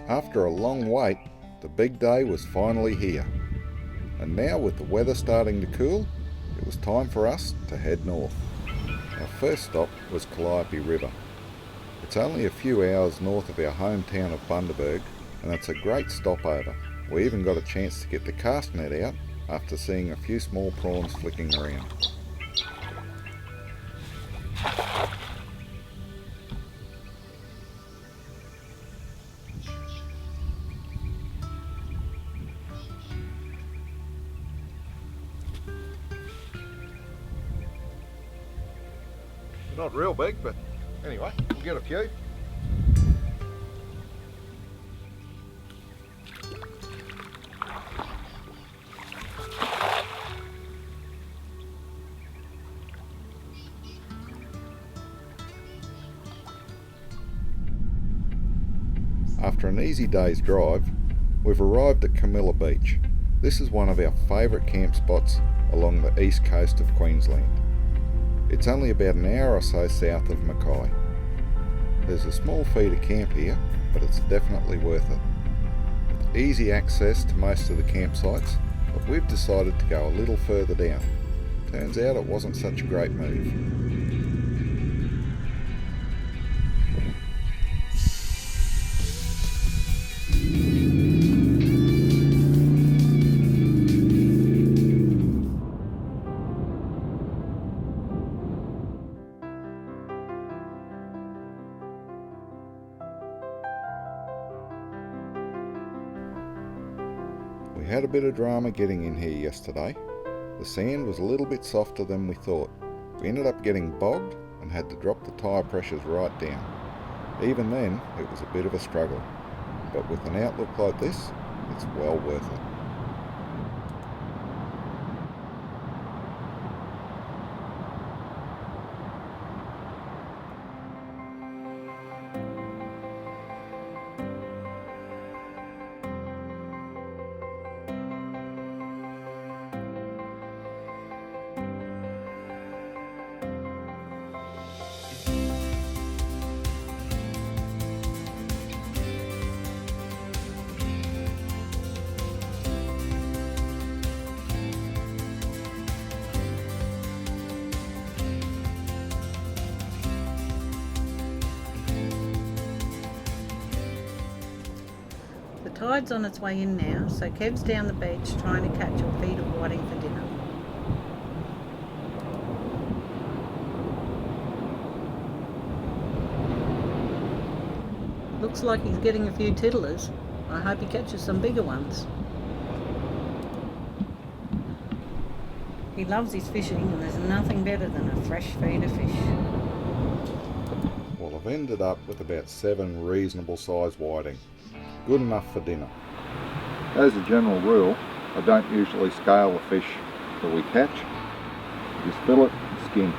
After a long wait, the big day was finally here. And now with the weather starting to cool, it was time for us to head north. Our first stop was Caliope River. It's only a few hours north of our hometown of Bundaberg, and it's a great stopover. We even got a chance to get the cast net out after seeing a few small prawns flicking around. Not real big, but anyway, we'll get a few. After an easy day's drive, we've arrived at Camilla Beach. This is one of our favourite camp spots along the east coast of Queensland. It's only about an hour or so south of Mackay. There's a small fee to camp here, but it's definitely worth it. With easy access to most of the campsites, but we've decided to go a little further down. Turns out it wasn't such a great move. We had a bit of drama getting in here yesterday. The sand was a little bit softer than we thought. We ended up getting bogged and had to drop the tyre pressures right down. Even then, it was a bit of a struggle. But with an outlook like this, it's well worth it. The tide's on its way in now, so Kev's down the beach trying to catch or feed a whiting for dinner. Looks like he's getting a few tiddlers. I hope he catches some bigger ones. He loves his fishing, and there's nothing better than a fresh feed of fish. Well, I've ended up with about 7 reasonable sized whiting. Good enough for dinner. As a general rule, I don't usually scale the fish that we catch. Just fillet and skin.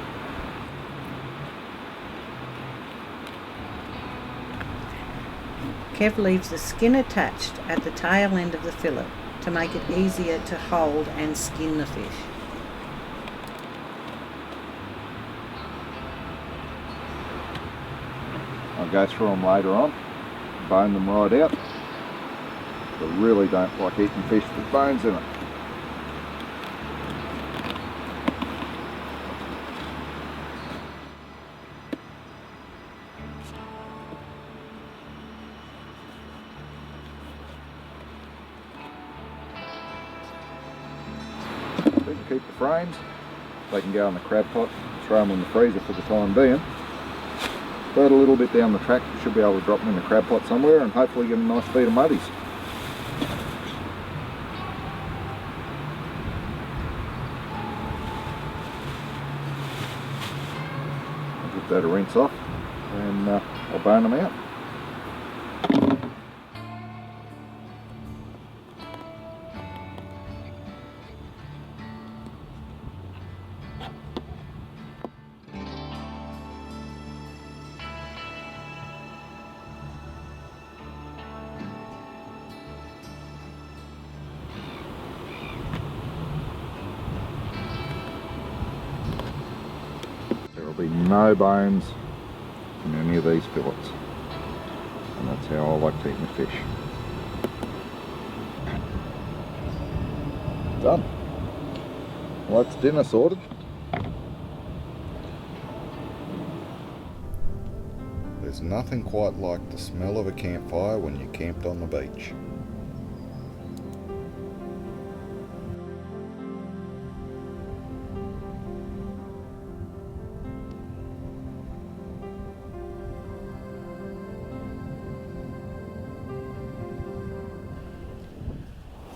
Kev leaves the skin attached at the tail end of the fillet to make it easier to hold and skin the fish. I'll go through them later on, bone them right out. I really don't like eating fish with bones in it. We can keep the frames. They can go in the crab pot, throw them in the freezer for the time being. But a little bit down the track, we should be able to drop them in the crab pot somewhere and hopefully get a nice feed of muddies. I'll give that a rinse off and I'll bone them out. There will be no bones in any of these fillets. And that's how I like to eat my fish. Done. Well, that's dinner sorted. There's nothing quite like the smell of a campfire when you're camped on the beach.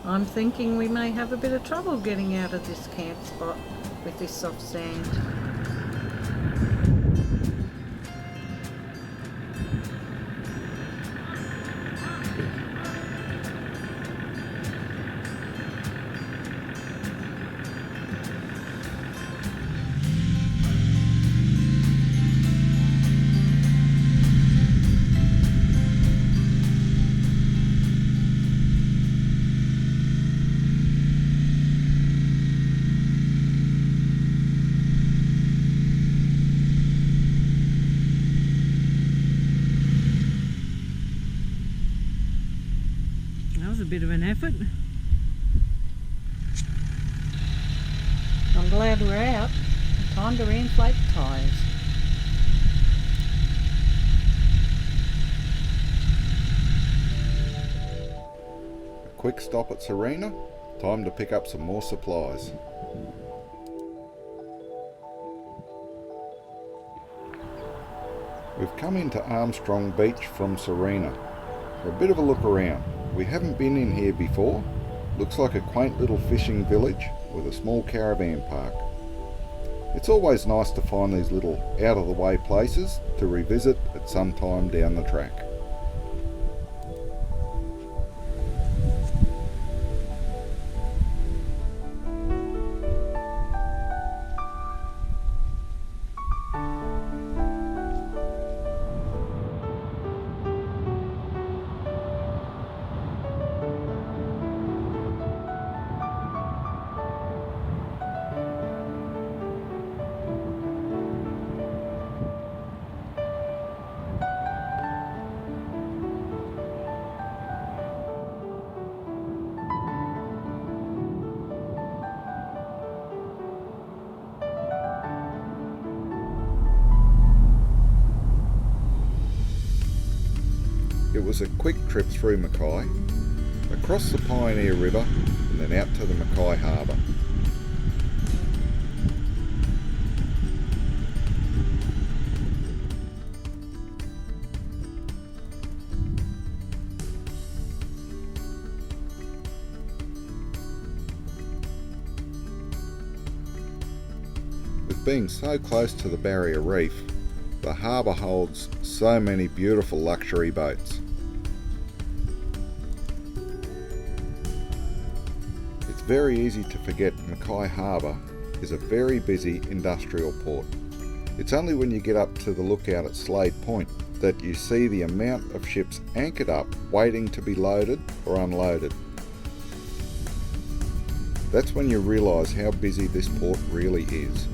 I'm thinking we may have a bit of trouble getting out of this camp spot with this soft sand. That was a bit of an effort. I'm glad we're out. Time to reinflate the tyres. A quick stop at Serena. Time to pick up some more supplies. We've come into Armstrong Beach from Serena for a bit of a look around. We haven't been in here before. Looks like a quaint little fishing village with a small caravan park. It's always nice to find these little out of the way places to revisit at some time down the track. It was a quick trip through Mackay, across the Pioneer River and then out to the Mackay Harbour. With being so close to the Barrier Reef, the harbour holds so many beautiful luxury boats. It's very easy to forget Mackay Harbour is a very busy industrial port. It's only when you get up to the lookout at Slade Point that you see the amount of ships anchored up waiting to be loaded or unloaded. That's when you realise how busy this port really is.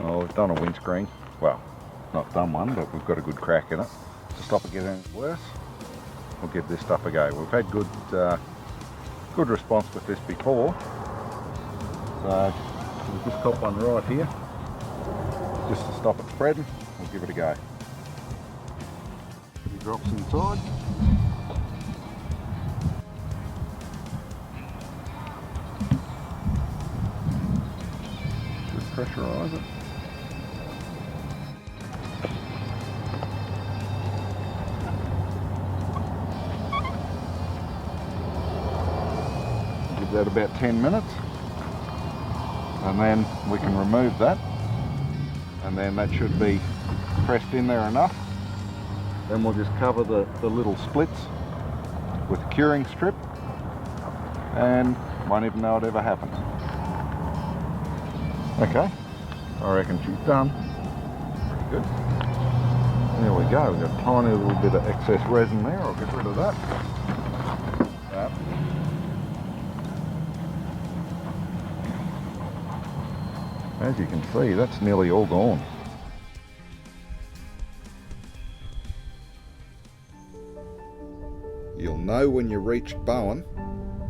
Oh, we've done a windscreen. Well, not done one, but we've got a good crack in it. To stop it getting worse, we'll give this stuff a go. We've had good response with this before. So we'll just cop one right here, just to stop it spreading. We'll give it a go. A few drops inside. Just pressurise it. at about 10 minutes, and then we can remove that, and then that should be pressed in there enough. Then we'll just cover the little splits with a curing strip and won't even know it ever happened. Okay, I reckon she's done. Pretty good. There we go, we've got a tiny little bit of excess resin there. I'll get rid of that. Yep. As you can see, that's nearly all gone. You'll know when you reach Bowen,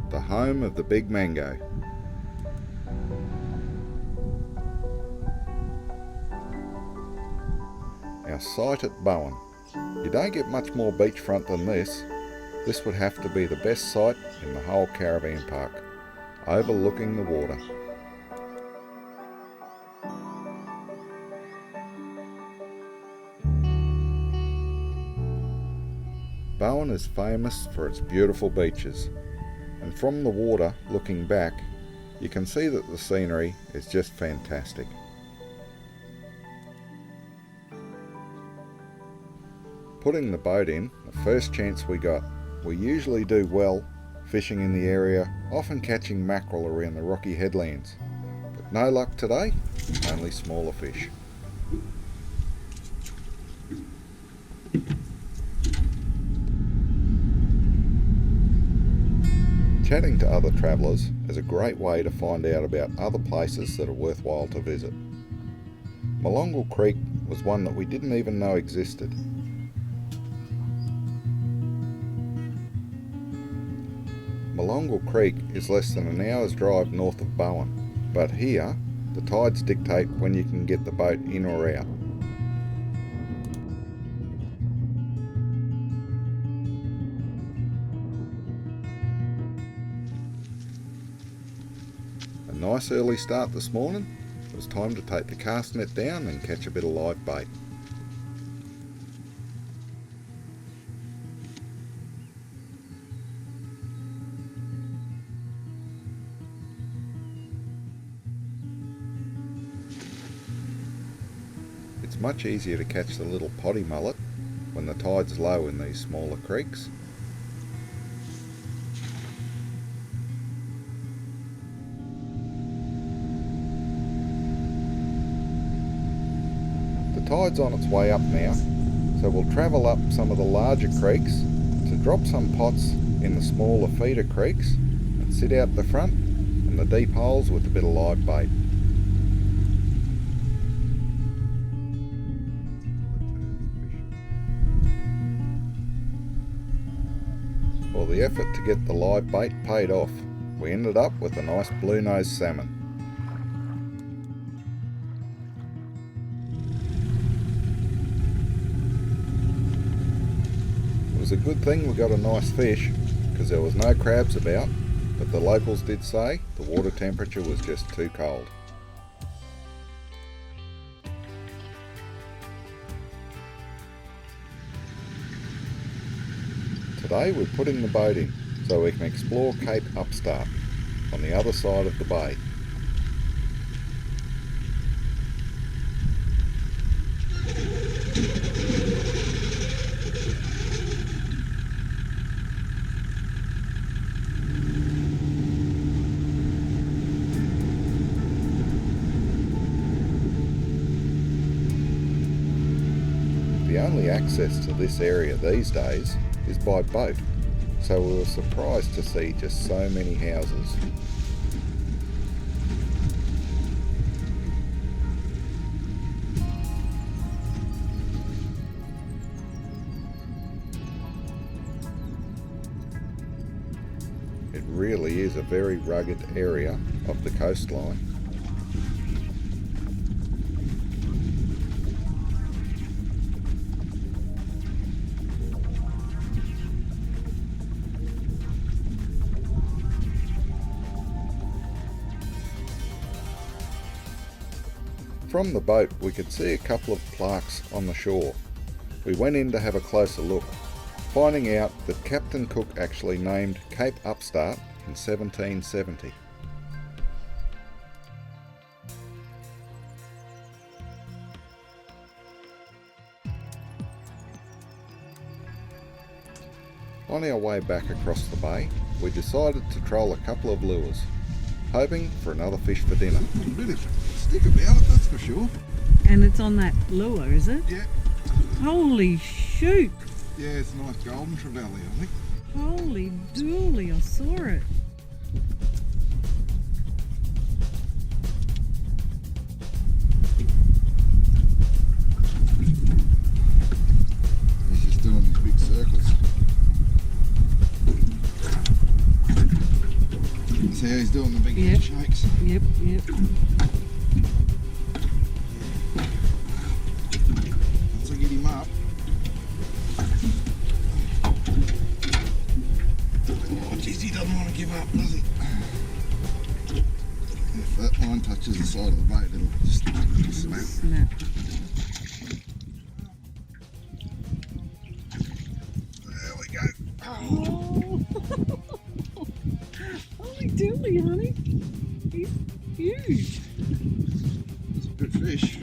the home of the big mango. Our site at Bowen. You don't get much more beachfront than this. This would have to be the best site in the whole caravan park, overlooking the water. Bowen is famous for its beautiful beaches, and from the water looking back, you can see that the scenery is just fantastic. Putting the boat in, the first chance we got, we usually do well fishing in the area, often catching mackerel around the rocky headlands, but no luck today, only smaller fish. Chatting to other travellers is a great way to find out about other places that are worthwhile to visit. Molongal Creek was one that we didn't even know existed. Molongal Creek is less than an hour's drive north of Bowen, but here the tides dictate when you can get the boat in or out. A nice early start this morning. It was time to take the cast net down and catch a bit of live bait. It's much easier to catch the little potty mullet when the tide's low in these smaller creeks. The tide's on its way up now, so we'll travel up some of the larger creeks to drop some pots in the smaller feeder creeks and sit out the front in the deep holes with a bit of live bait. Well, the effort to get the live bait paid off. We ended up with a nice blue-nosed salmon. It was a good thing we got a nice fish, because there was no crabs about, but the locals did say the water temperature was just too cold. Today we're putting the boat in so we can explore Cape Upstart on the other side of the bay. The only access to this area these days is by boat, so we were surprised to see just so many houses. It really is a very rugged area of the coastline. From the boat we could see a couple of plaques on the shore. We went in to have a closer look, finding out that Captain Cook actually named Cape Upstart in 1770. On our way back across the bay, we decided to troll a couple of lures, hoping for another fish for dinner. A bit of stick about it, that's for sure. And it's on that lure, is it? Yeah. Holy shoot! Yeah, it's a nice golden trevally, I think. Holy dooly, I saw it. He's just doing these big circles. See how he's doing the big Yep. shakes? Yep. Once I get him up. Oh jeez, he doesn't want to give up, does he? If that line touches the side of the boat, it'll just snap. Snap. There we go. Oh. Holy dooly, honey. He's huge. It's a good fish.